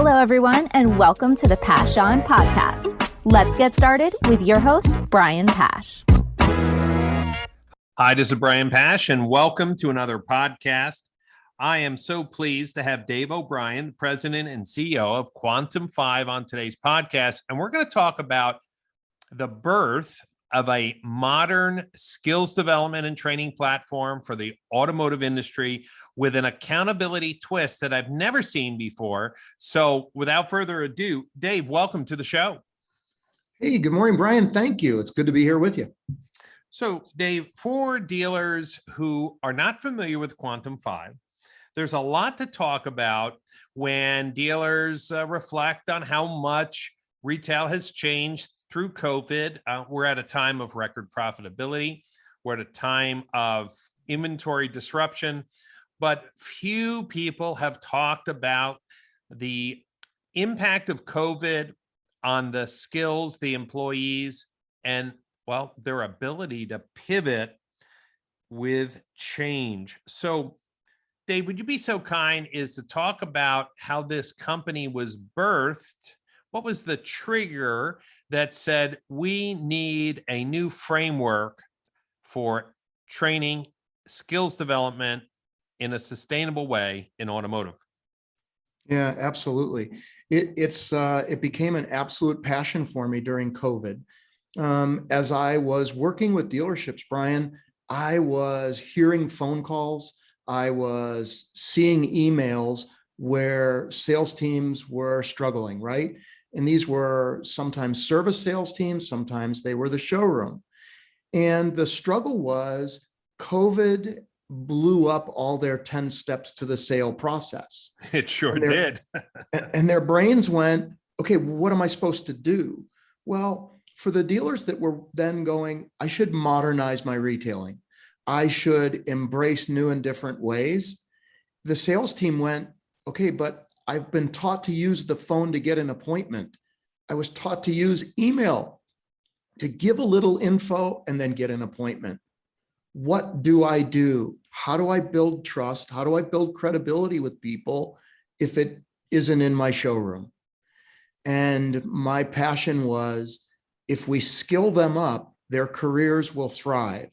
Hello, everyone, and welcome to the Pash On podcast. Let's get started with your host, Brian Pash. Hi, this is Brian Pash, and welcome to another podcast. I am so pleased to have Dave O'Brien, the president and CEO of Quantum5 on today's podcast. And we're going to talk about the birth of a modern skills development and training platform for the automotive industry with an accountability twist that I've never seen before. So without further ado, Dave, welcome to the show. Hey, good morning, Brian. Thank you. It's good to be here with you. So Dave, for dealers who are not familiar with Quantum5, there's a lot to talk about when dealers reflect on how much retail has changed through COVID. We're at a time of record profitability. We're at a time of inventory disruption, but few people have talked about the impact of COVID on the skills, the employees, and well, their ability to pivot with change. So Dave, would you be so kind as to talk about how this company was birthed? What was the trigger that said we need a new framework for training, skills development in a sustainable way in automotive? Yeah, absolutely. It became an absolute passion for me during COVID. As I was working with dealerships, Brian, I was hearing phone calls. I was seeing emails where sales teams were struggling, right? And these were sometimes service sales teams, sometimes they were the showroom. And the struggle was COVID blew up all their 10 steps to the sale process. It sure did. And their brains went, okay, what am I supposed to do? Well, for the dealers that were then going, I should modernize my retailing. I should embrace new and different ways. The sales team went, okay, but I've been taught to use the phone to get an appointment. I was taught to use email to give a little info and then get an appointment. What do I do? How do I build trust? How do I build credibility with people if it isn't in my showroom? And my passion was, if we skill them up, their careers will thrive,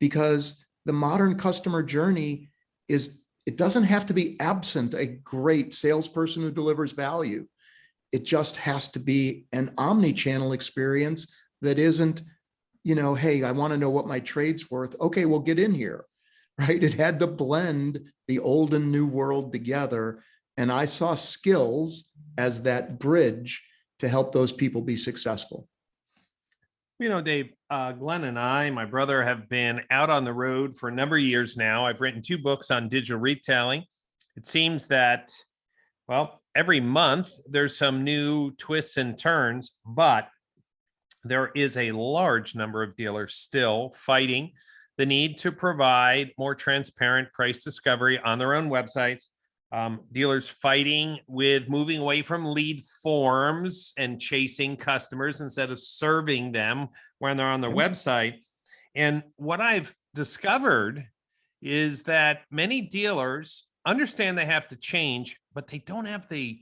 because the modern customer journey it doesn't have to be absent a great salesperson who delivers value. It just has to be an omni-channel experience that isn't, hey, I want to know what my trade's worth. Okay, well, get in here, right? It had to blend the old and new world together. And I saw skills as that bridge to help those people be successful. Dave, Glenn and I, my brother, have been out on the road for a number of years now. I've written 2 books on digital retailing. It seems that, well, every month there's some new twists and turns, but there is a large number of dealers still fighting the need to provide more transparent price discovery on their own websites. Dealers fighting with moving away from lead forms and chasing customers instead of serving them when they're on their website. And what I've discovered is that many dealers understand they have to change, but they don't have the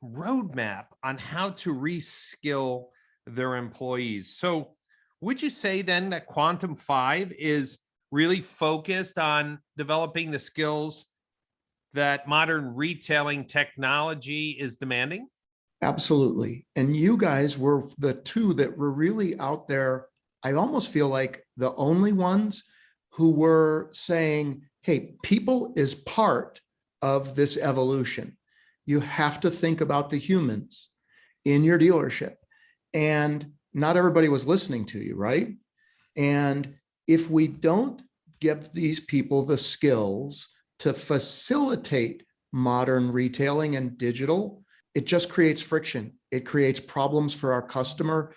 roadmap on how to reskill their employees. So would you say then that Quantum5 is really focused on developing the skills that modern retailing technology is demanding? Absolutely. And you guys were the 2 that were really out there. I almost feel like the only ones who were saying, hey, people is part of this evolution. You have to think about the humans in your dealership. And not everybody was listening to you, right? And if we don't give these people the skills to facilitate modern retailing and digital, it just creates friction. It creates problems for our customer.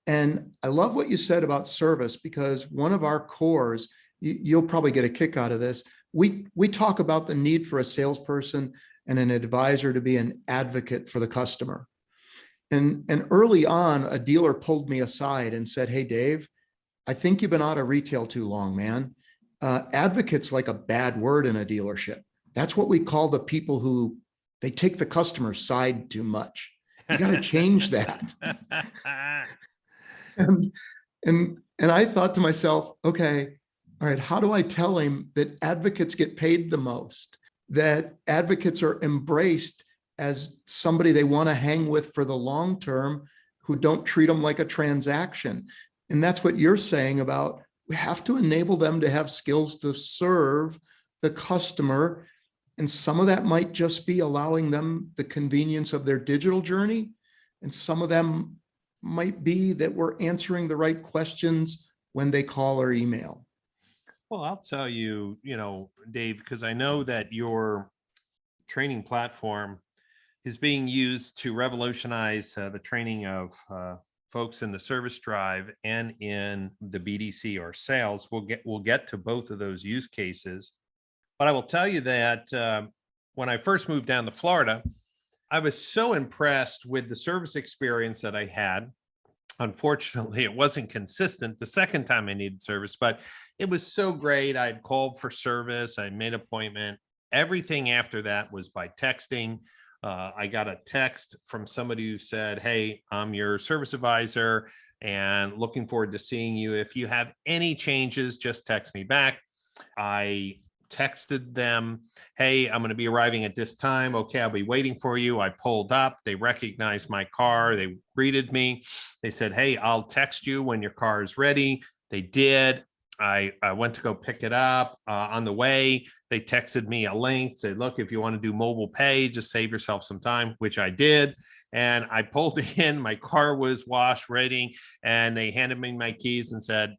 And I love what you said about service, because one of our cores, you'll probably get a kick out of this. We talk about the need for a salesperson and an advisor to be an advocate for the customer. And early on, a dealer pulled me aside and said, hey, Dave, I think you've been out of retail too long, man. Advocate's like a bad word in a dealership. That's what we call the people who They take the customer's side too much. You got to change that. And, and I thought to myself, okay, all right, how do I tell him that advocates get paid the most, that advocates are embraced as somebody they want to hang with for the long term, who don't treat them like a transaction? And that's what you're saying about, we have to enable them to have skills to serve the customer. And some of that might just be allowing them the convenience of their digital journey. And some of them might be that we're answering the right questions when they call or email. Well, I'll tell you, Dave, because I know that your training platform is being used to revolutionize the training of folks in the service drive and in the BDC or sales. We'll get to both of those use cases. But I will tell you that when I first moved down to Florida, I was so impressed with the service experience that I had. Unfortunately, it wasn't consistent the second time I needed service, but it was so great. I'd called for service, I made an appointment. Everything after that was by texting. I got a text from somebody who said, "Hey, I'm your service advisor and looking forward to seeing you. If you have any changes, just text me back." I texted them, "Hey, I'm going to be arriving at this time. Okay, I'll be waiting for you." I pulled up. They recognized my car. They greeted me. They said, "Hey, I'll text you when your car is ready." They did. I went to go pick it up. On the way, they texted me a link, said, "Look, if you want to do mobile pay, just save yourself some time," which I did. And I pulled in, my car was washed, ready, and they handed me my keys and said,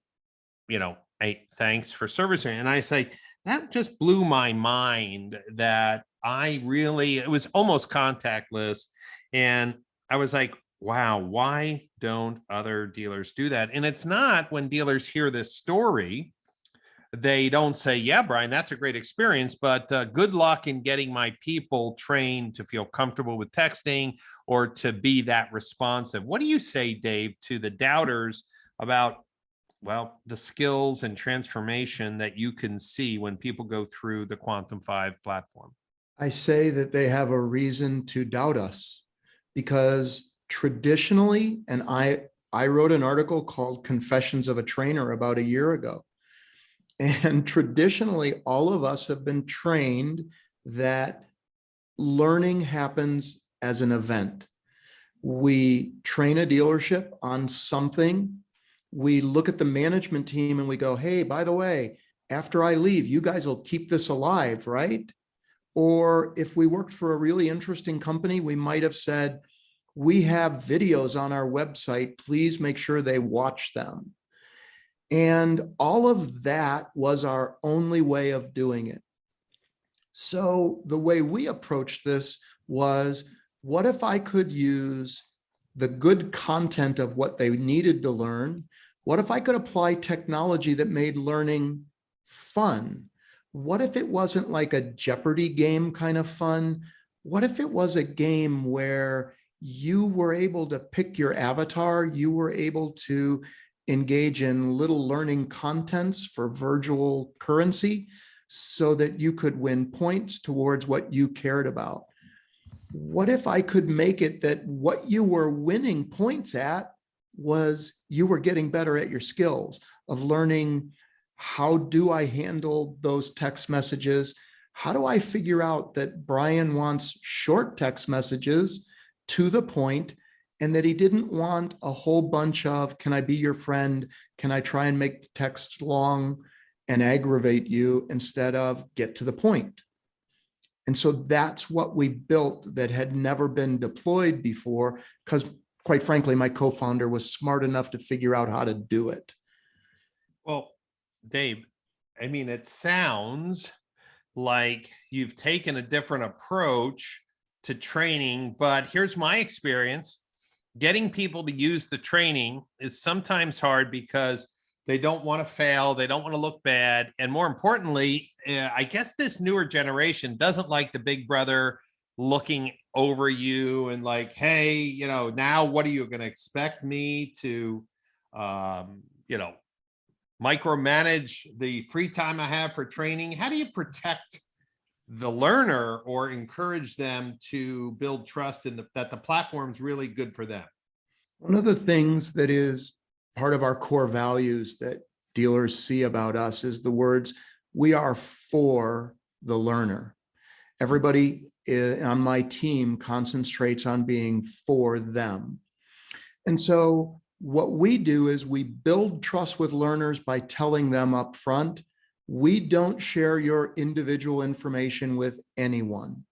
"Hey, thanks for servicing." And I say, that just blew my mind that it was almost contactless. And I was like, wow, why don't other dealers do that? And it's not, when dealers hear this story, they don't say, "Yeah, Brian, that's a great experience, but good luck in getting my people trained to feel comfortable with texting or to be that responsive." What do you say, Dave, to the doubters about, well, the skills and transformation that you can see when people go through the Quantum5 platform? I say that they have a reason to doubt us, because traditionally, and I wrote an article called Confessions of a Trainer about a year ago. And traditionally, all of us have been trained that learning happens as an event. We train a dealership on something. We look at the management team and we go, "Hey, by the way, after I leave, you guys will keep this alive, right?" Or if we worked for a really interesting company, we might have said, "We have videos on our website. Please make sure they watch them." And all of that was our only way of doing it. So the way we approached this was, what if I could use the good content of what they needed to learn? What if I could apply technology that made learning fun? What if it wasn't like a Jeopardy game kind of fun? What if it was a game where you were able to pick your avatar, you were able to engage in little learning contents for virtual currency so that you could win points towards what you cared about? What if I could make it that what you were winning points at was you were getting better at your skills of learning, how do I handle those text messages? How do I figure out that Brian wants short text messages to the point, and that he didn't want a whole bunch of, "Can I be your friend? Can I try and make the text long and aggravate you?" instead of "Get to the point." And so that's what we built that had never been deployed before, because quite frankly, my co-founder was smart enough to figure out how to do it. Well, Dave, I mean, it sounds like you've taken a different approach to training, but here's my experience. Getting people to use the training is sometimes hard because they don't want to fail. They don't want to look bad. And more importantly, I guess this newer generation doesn't like the big brother looking over you and like, "Hey, now what are you going to expect me to, micromanage the free time I have for training?" How do you protect the learner or encourage them to build trust in that the platform's really good for them? One of the things that is part of our core values that dealers see about us is the words, we are for the learner. Everybody on my team concentrates on being for them. And so what we do is we build trust with learners by telling them up front, we don't share your individual information with anyone.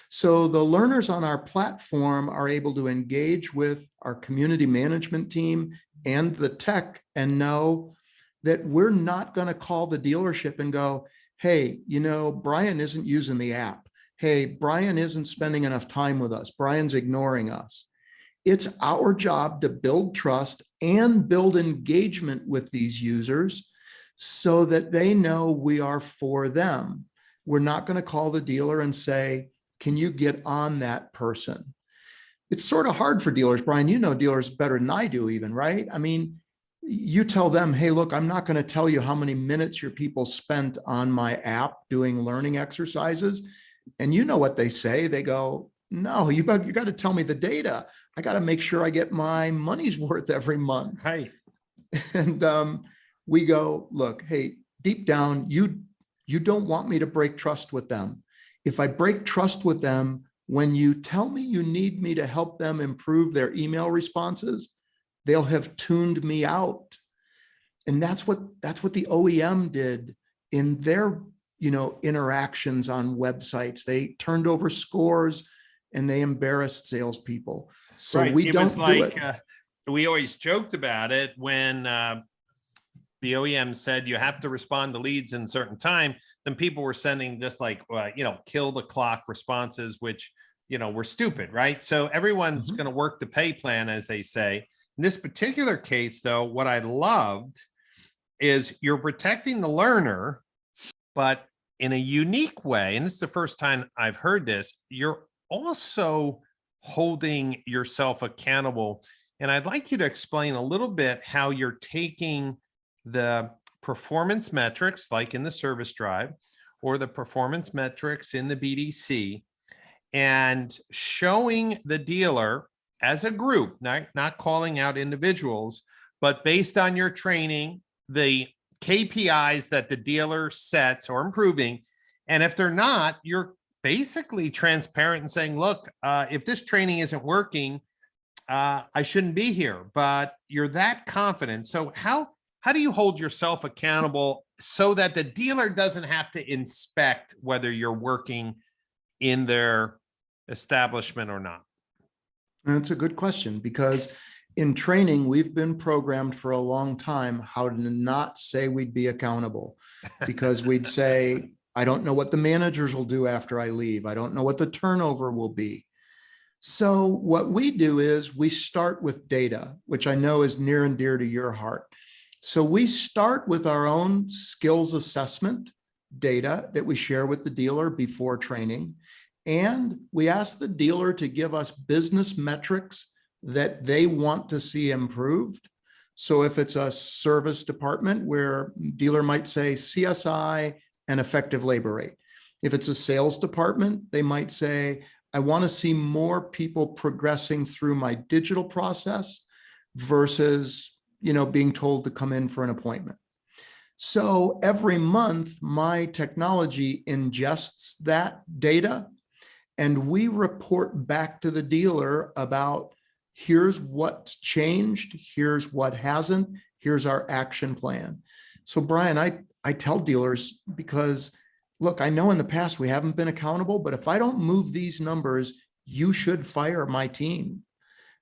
So the learners on our platform are able to engage with our community management team and the tech and know that we're not going to call the dealership and go, hey, Brian isn't using the app. Hey, Brian isn't spending enough time with us. Brian's ignoring us. It's our job to build trust and build engagement with these users so that they know we are for them. We're not going to call the dealer and say, can you get on that person? It's sort of hard for dealers, Brian, dealers better than I do even, right? I mean, you tell them, hey, look, I'm not going to tell you how many minutes your people spent on my app doing learning exercises. And you know what they say? They go, no, you got to tell me the data. I got to make sure I get my money's worth every month. Right. And we go, look, hey, deep down, you don't want me to break trust with them. If I break trust with them, when you tell me you need me to help them improve their email responses, they'll have tuned me out. And that's what the OEM did in their interactions on websites. They turned over scores and they embarrassed salespeople. So right. we it don't was do like, it. We always joked about it when the OEM said you have to respond to leads in a certain time, then people were sending just like, kill the clock responses, which, were stupid, right? So everyone's going to work the pay plan, as they say. In this particular case, though, what I loved is you're protecting the learner, but in a unique way, and this is the first time I've heard this, you're also holding yourself accountable. And I'd like you to explain a little bit how you're taking the performance metrics, like in the service drive, or the performance metrics in the BDC, and showing the dealer as a group, not calling out individuals, but based on your training, the KPIs that the dealer sets are improving. And if they're not, you're basically transparent and saying, look, if this training isn't working, I shouldn't be here, but you're that confident. So how do you hold yourself accountable so that the dealer doesn't have to inspect whether you're working in their establishment or not? That's a good question, because in training, we've been programmed for a long time how to not say we'd be accountable, because we'd say, I don't know what the managers will do after I leave. I don't know what the turnover will be. So what we do is we start with data, which I know is near and dear to your heart. So we start with our own skills assessment data that we share with the dealer before training. And we ask the dealer to give us business metrics that they want to see improved. So if it's a service department, where dealer might say CSI and effective labor rate. If it's a sales department, they might say, I want to see more people progressing through my digital process versus, being told to come in for an appointment. So every month, my technology ingests that data, and we report back to the dealer about, here's what's changed, here's what hasn't, here's our action plan. So Brian, I tell dealers, because look, I know in the past we haven't been accountable, but if I don't move these numbers, you should fire my team,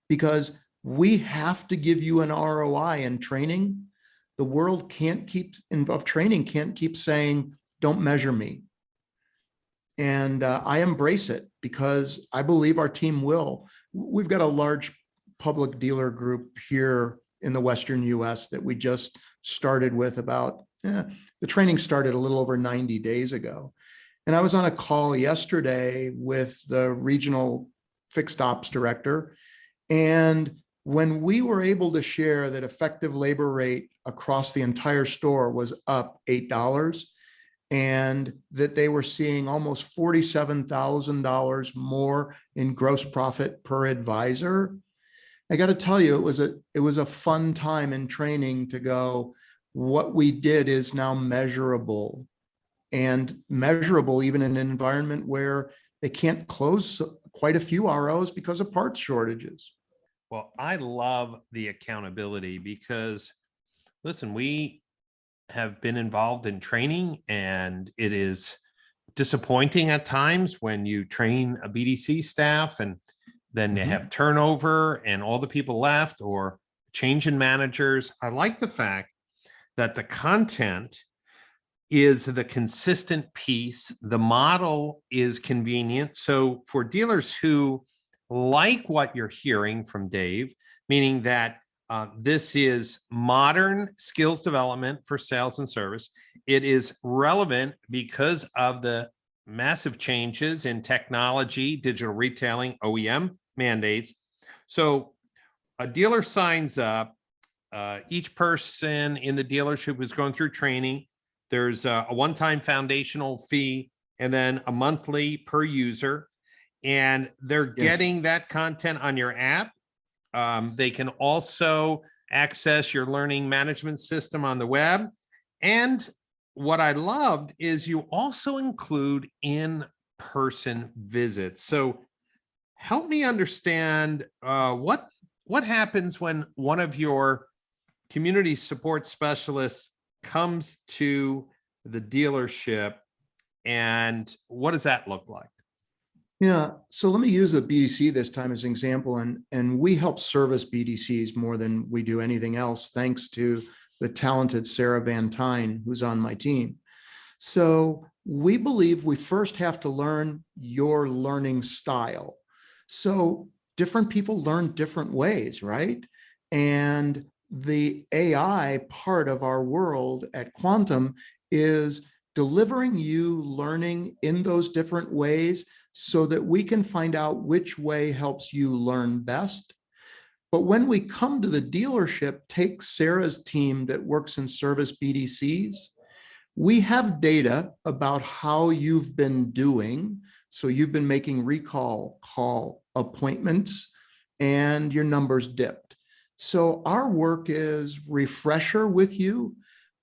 because we have to give you an ROI in training. The world can't keep saying, don't measure me. And I embrace it, because I believe our team will. We've got a large public dealer group here in the Western US that we just started with the training started a little over 90 days ago. And I was on a call yesterday with the regional fixed ops director. And when we were able to share that effective labor rate across the entire store was up $8, and that they were seeing almost $47,000 more in gross profit per advisor. I got to tell you, it was a fun time in training to go, what we did is now measurable, and measurable even in an environment where they can't close quite a few ROs because of parts shortages. Well, I love the accountability because, listen, we have been involved in training, and it is disappointing at times when you train a BDC staff and then you have turnover and all the people left or change in managers. I like the fact that the content is the consistent piece. The model is convenient. So for dealers who like what you're hearing from Dave, meaning that this is modern skills development for sales and service, it is relevant because of the massive changes in technology, digital retailing, OEM mandates. So a dealer signs up, each person in the dealership is going through training. There's a one-time foundational fee and then a monthly per user, and they're getting that content on your app. They can also access your learning management system on the web. And what I loved is you also include in-person visits. So help me understand what happens when one of your community support specialists comes to the dealership, and what does that look like? Yeah, so let me use a BDC this time as an example, and we help service BDCs more than we do anything else, thanks to the talented Sarah Van Tyne, who's on my team. So we believe we first have to learn your learning style. So different people learn different ways, right? And the AI part of our world at Quantum is delivering you learning in those different ways so that we can find out which way helps you learn best. But when we come to the dealership, take Sarah's team that works in service BDCs, we have data about how you've been doing. So you've been making recall call appointments and your numbers dipped. So our work is refresher with you,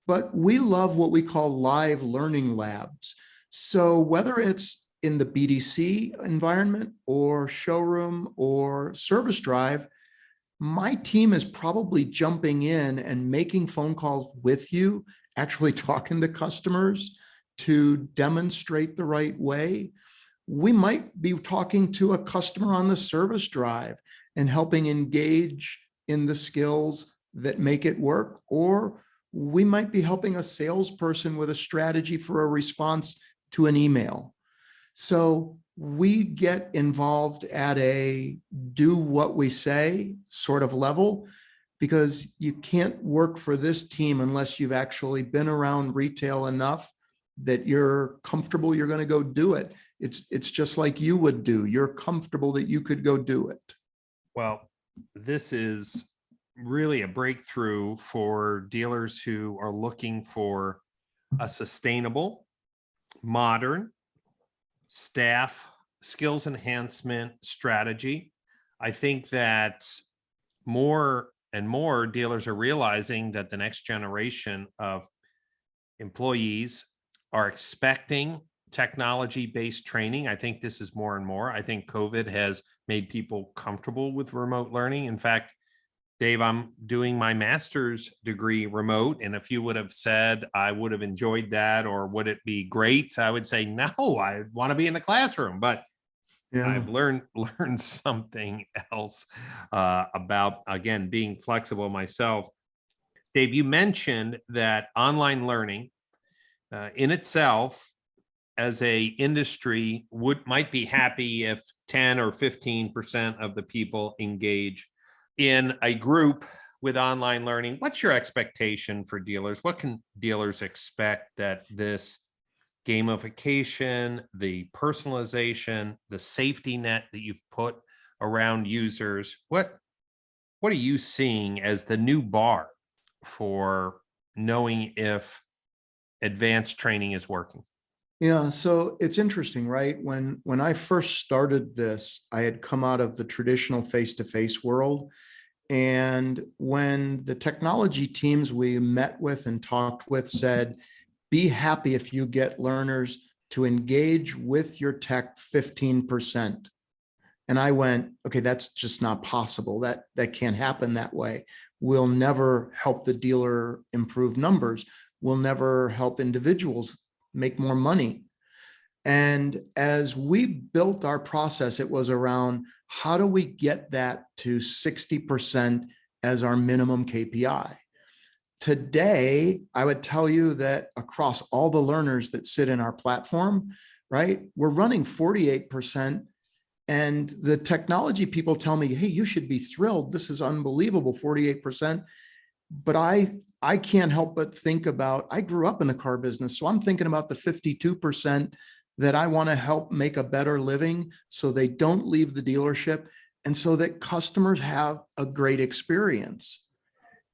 but we love what we call live learning labs. So whether it's in the BDC environment or showroom or service drive, my team is probably jumping in and making phone calls with you, actually talking to customers to demonstrate the right way. We might be talking to a customer on the service drive and helping engage in the skills that make it work, or we might be helping a salesperson with a strategy for a response to an email. So we get involved at a do what we say sort of level, because you can't work for this team unless you've actually been around retail enough that you're comfortable you're going to go do it. It's just like you would do. You're comfortable that you could go do it. Well, this is really a breakthrough for dealers who are looking for a sustainable, modern staff skills enhancement strategy. I think that more and more dealers are realizing that the next generation of employees are expecting technology-based training. I think this is more and more. I think COVID has made people comfortable with remote learning. In fact, Dave, I'm doing my master's degree remote. And if you would have said, I would have enjoyed that, or would it be great? I would say, no, I want to be in the classroom, but yeah. I've learned something else about, again, being flexible myself. Dave, you mentioned that online learning in itself as a industry might be happy if 10 or 15% of the people engage in a group with online learning. What's your expectation for dealers? What can dealers expect that this gamification, the personalization, the safety net that you've put around users, what are you seeing as the new bar for knowing if advanced training is working? Yeah, so it's interesting, right? When I first started this, I had come out of the traditional face-to-face world. And when the technology teams we met with and talked with said, be happy if you get learners to engage with your tech 15%. And I went, okay, that's just not possible. That can't happen that way. We'll never help the dealer improve numbers. We'll never help individuals make more money. And as we built our process, it was around how do we get that to 60% as our minimum KPI? Today, I would tell you that across all the learners that sit in our platform, right, we're running 48%. And the technology people tell me, hey, you should be thrilled. This is unbelievable, 48%. But I can't help but think about, I grew up in the car business, so I'm thinking about the 52% that I want to help make a better living so they don't leave the dealership and so that customers have a great experience.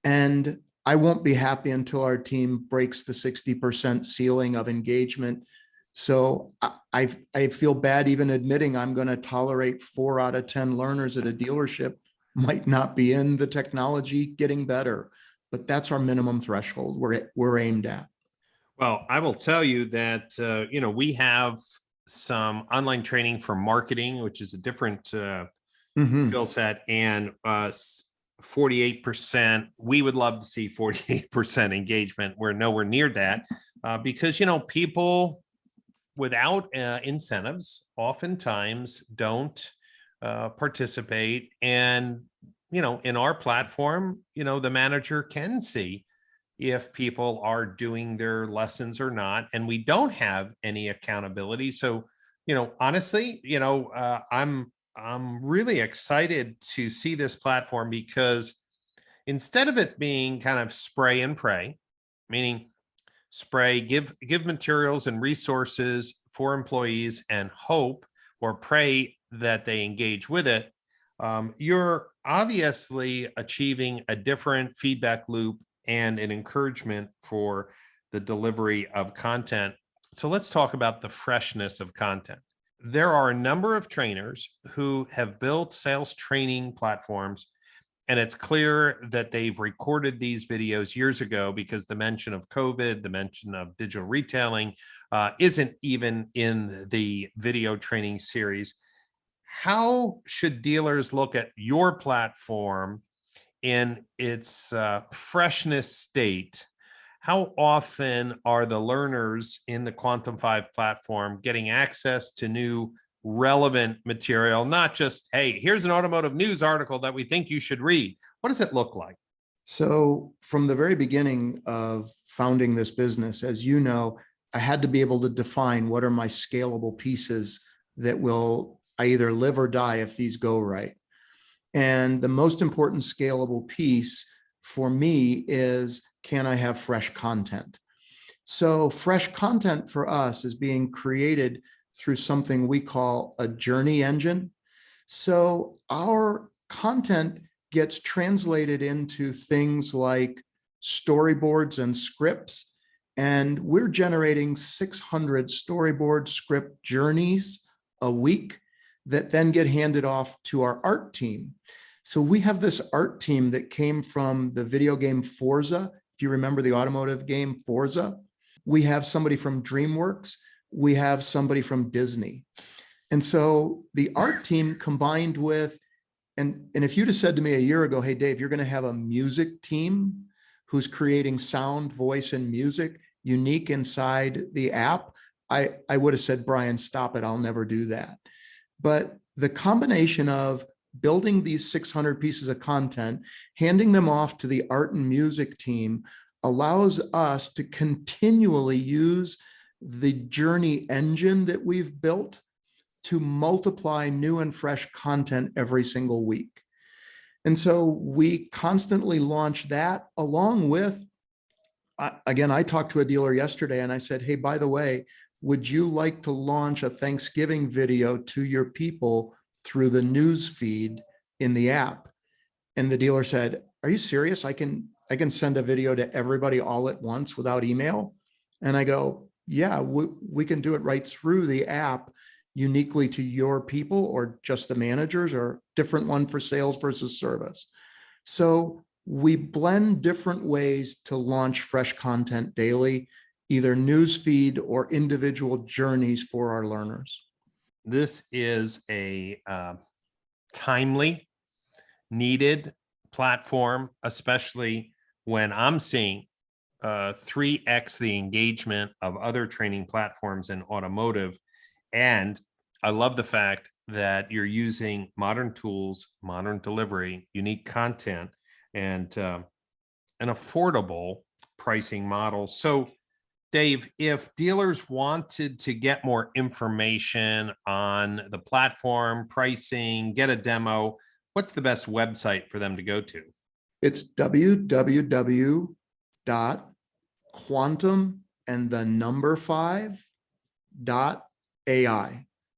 And I won't be happy until our team breaks the 60% ceiling of engagement. So I feel bad even admitting I'm going to tolerate 4 out of 10 learners at a dealership might not be in the technology getting better, but that's our minimum threshold we're aimed at. Well, I will tell you that, we have some online training for marketing, which is a different skill set, and 48%. We would love to see 48% engagement. We're nowhere near that because, people without incentives oftentimes don't participate. And, in our platform, the manager can see if people are doing their lessons or not, and we don't have any accountability. So, honestly, I'm really excited to see this platform because instead of it being kind of spray and pray, meaning spray, give materials and resources for employees and hope or pray that they engage with it, you're obviously achieving a different feedback loop and an encouragement for the delivery of content. So let's talk about the freshness of content. There are a number of trainers who have built sales training platforms, and it's clear that they've recorded these videos years ago because the mention of COVID, the mention of digital retailing isn't even in the video training series. How should dealers look at your platform in its freshness state? How often are the learners in the Quantum5 platform getting access to new relevant material, not just, hey, here's an automotive news article that we think you should read? What does it look like? So from the very beginning of founding this business, as you know, I had to be able to define what are my scalable pieces that will I either live or die if these go right. And the most important scalable piece for me is, can I have fresh content? So fresh content for us is being created through something we call a journey engine. So our content gets translated into things like storyboards and scripts, and we're generating 600 storyboard script journeys a week that then get handed off to our art team. So we have this art team that came from the video game Forza. If you remember the automotive game Forza, we have somebody from DreamWorks, we have somebody from Disney. And so the art team combined with, and if you'd have said to me a year ago, hey, Dave, you're going to have a music team who's creating sound, voice, and music unique inside the app, I would have said, Brian, stop it. I'll never do that. But the combination of building these 600 pieces of content, handing them off to the art and music team allows us to continually use the journey engine that we've built to multiply new and fresh content every single week. And so we constantly launch that along with, again, I talked to a dealer yesterday and I said, hey, by the way, would you like to launch a Thanksgiving video to your people through the news feed in the app? And the dealer said, are you serious? I can send a video to everybody all at once without email? And I go, yeah, we can do it right through the app uniquely to your people or just the managers or different one for sales versus service. So we blend different ways to launch fresh content daily, either newsfeed or individual journeys for our learners. This is a timely, needed platform, especially when I'm seeing 3x the engagement of other training platforms in automotive. And I love the fact that you're using modern tools, modern delivery, unique content, and an affordable pricing model. So, Dave, if dealers wanted to get more information on the platform, pricing, get a demo, what's the best website for them to go to? It's www.quantum and the number 5.ai.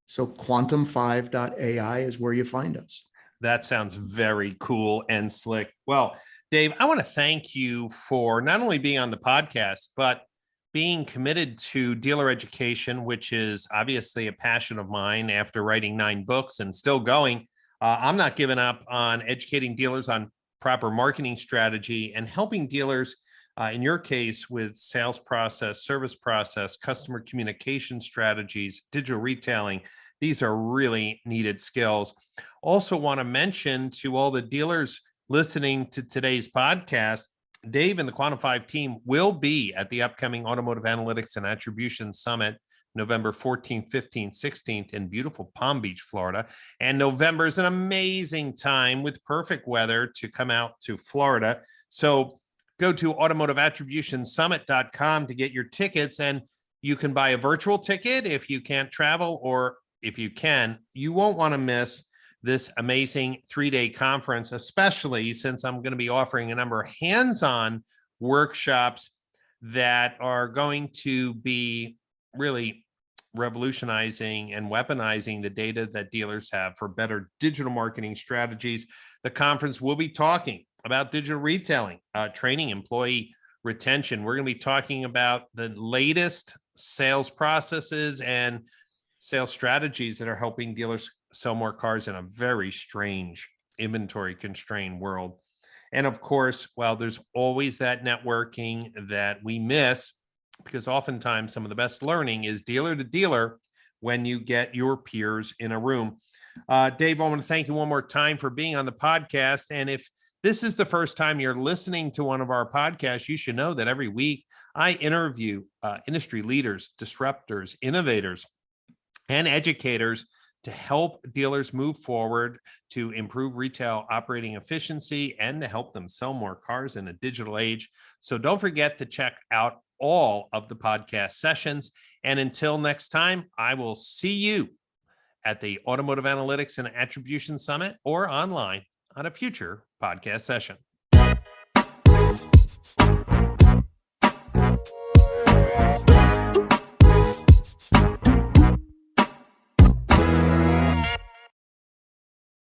So quantum5.ai is where you find us. That sounds very cool and slick. Well, Dave, I want to thank you for not only being on the podcast, but being committed to dealer education, which is obviously a passion of mine after writing 9 books and still going. I'm not giving up on educating dealers on proper marketing strategy and helping dealers, in your case, with sales process, service process, customer communication strategies, digital retailing. These are really needed skills. Also want to mention to all the dealers listening to today's podcast, Dave and the Quantum5 team will be at the upcoming Automotive Analytics and Attribution Summit, November 14th, 15th, 16th in beautiful Palm Beach, Florida. And November is an amazing time with perfect weather to come out to Florida. So go to automotiveattributionsummit.com to get your tickets, and you can buy a virtual ticket if you can't travel, or if you can, you won't want to miss this amazing 3-day conference, especially since I'm going to be offering a number of hands-on workshops that are going to be really revolutionizing and weaponizing the data that dealers have for better digital marketing strategies. The conference will be talking about digital retailing, training, employee retention. We're going to be talking about the latest sales processes and sales strategies that are helping dealers sell more cars in a very strange inventory constrained world. And of course, well, there's always that networking that we miss, because oftentimes some of the best learning is dealer to dealer when you get your peers in a room. Dave, I want to thank you one more time for being on the podcast. And if this is the first time you're listening to one of our podcasts, you should know that every week I interview industry leaders, disruptors, innovators, and educators to help dealers move forward, to improve retail operating efficiency, and to help them sell more cars in a digital age. So don't forget to check out all of the podcast sessions. And until next time, I will see you at the Automotive Analytics and Attribution Summit or online on a future podcast session.